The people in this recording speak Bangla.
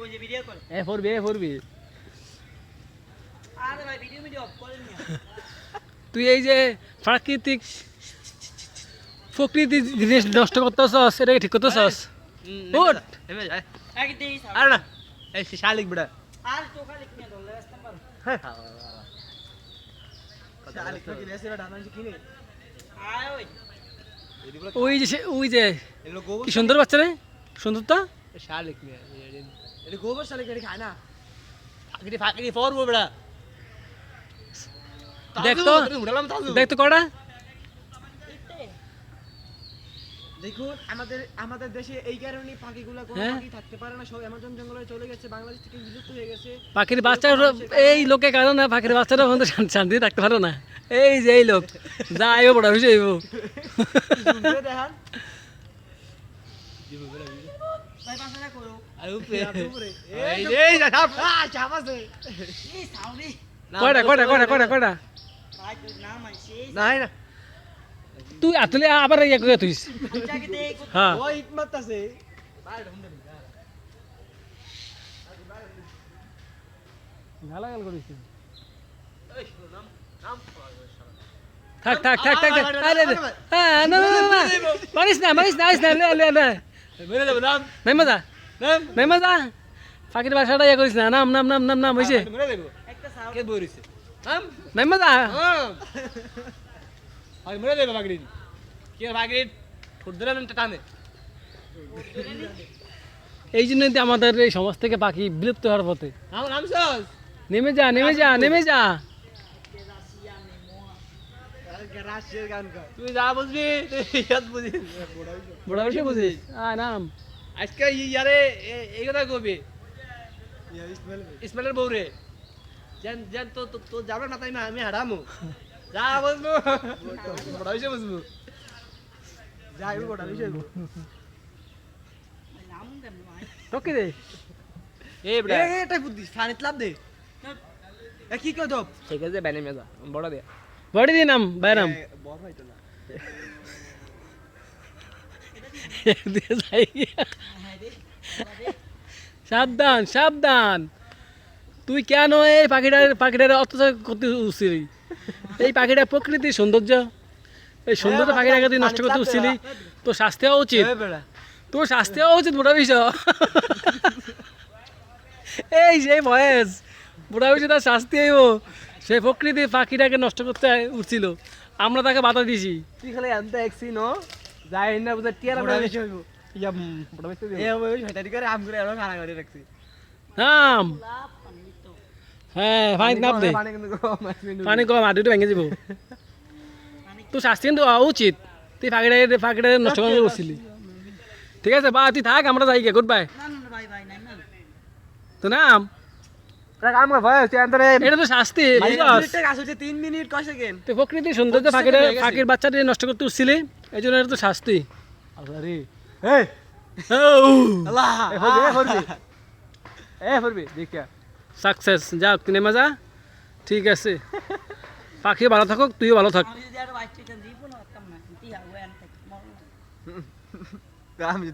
ওই যে ভিডিও কল এ ফোরবি এ ফোরবি আরে ভাই ভিডিও অফ করেন না তুই এই যে প্রাকৃতিক প্রকৃতি জিনিস নষ্ট করতেছস এটা ঠিক করতেছস উঠ আগে দেই আরে না এই শালিক বড়া আর তো খালি কিনে ধরলে রাস্তা পার শালিক কি লেসে ডানা কিনে আয় ওই ওই যে এগুলো গোবর কি সুন্দর বাচ্চা রে সুন্দর তো শালিক মে এটা গোবর শালিক এটা খায় না ফাঁকি ফরবো বড়া দেখ তো কটা দেখুন আমাদের দেশে এই কারণে পাখিগুলো কোনো পাখি থাকতে পারে না, সব অ্যামাজন জঙ্গলে চলে গেছে, বাংলাদেশ থেকে বিলুপ্ত হয়ে গেছে। পাখির বাচ্চা এই লোকের কারণে পাখির বাচ্চারা বন্ধু শান্তি থাকতে পারে না। এই যে এই লোক যা আইব বড় হইছে আইব দেখান ভাই পাঁচটা করো এই এই সাপ সাপ আছে এই সাউরি কয়টা ভাই তুই নাম আইছে নাই না তুই আতলে আবার ইয়া করে তুই আচ্ছা আগে দেই হ্যাঁ ওই হিকমত আছে গালাগাল করিস এই নাম থাক আরে হ্যাঁ না মারিস না লে মেরে দেব নাম নাই মজা পাখির বাসাটা ইয়া করিস না নাম হইছে মেরে দেব একটা সাউরি কে বইরিছে নাম নাই মজা আর মেরে দেব বাগরিন কি বাগরিন ঠোঁট ধরে টানে এই জন্যই তো আমাদের এই সমাজ থেকে পাখি বিলুপ্ত হওয়ার পথে। নাম সস নেমে যা রাশিয়ার গান গা তুই যা বুঝবি তুই ইয়াদ বুঝিস বড় বেশি বুঝিস নাম আজকে ইয়ারে এই কথা কবি ইসমাইলের বউ রে জান জান তো যাবে না তাই না আমি হারামু যা বুঝবো বড় হইছে বুঝবো যা আমি বড় হইছে নাম কেমন ভাই টকি দে এই বড় এটা বুদ্ধি ফানিত লাভ দে এ কি কই দব ঠিক আছে বানি মেজা বড় দে বড়ি দি নাম বাইরাম বড় হইতো না দিয়ে যাই সাবধান তুই কেন এই পাখিটার অত্যাচার করতে উঠছিলি? এই পাখিটা প্রকৃতির সৌন্দর্য, এই সৌন্দর্য পাখিটাকে তুই নষ্ট করতে উঠছিলি, তোর শাস্তি হওয়া উচিত বুড়া বিষয়। এই যে বয়স বুড়া বিষয় তার শাস্তি হইব, সে প্রকৃতি পাখিটাকে নষ্ট করতে উঠছিল, আমরা তাকে বাধা দিছি। তুই খালি আনতে একছি ন যাই না বুঝা টিয়ার আমরা বেশি হইব ইয়া বড় বেশি এ ওই শয়তানি করে আম করে আর খানা করে রাখছি নাম লাভ পানি তো হ্যাঁ পানি নাপ দে, পানি কিন্তু কম আছে পানি কম আড্ডুটা ভেঙে যাব। তুই শাস্তি কিন্তু হওয়া উচিত, তুই পাখিটা নষ্ট করে উঠছিলি। ঠিক আছে বা তুই থাক, আমরা যাই গে, গুড বাই। না ভাই নাই না তো নাম কাম কর ভাই তুই আন্তরে এটা তো শাস্তি, মিনিটে কাজ হচ্ছে 3 মিনিট কয় সেকেন্ড তুই প্রকৃতির সৌন্দর্য পাখির বাচ্চাটা নষ্ট করতে উঠছিলি, এই জন্য এটা তো শাস্তি। আল্লাহ রে এই আল্লাহ এ ফরবি দেখা সাকসেস যাক, তুই নেমে যা। ঠিক আছে, পাখি ভালো থাকুক, তুইও ভালো থাক। আমি যদি আর বাইক টিকেন দিব না কাম না কি হবে আনতে মরণ আমি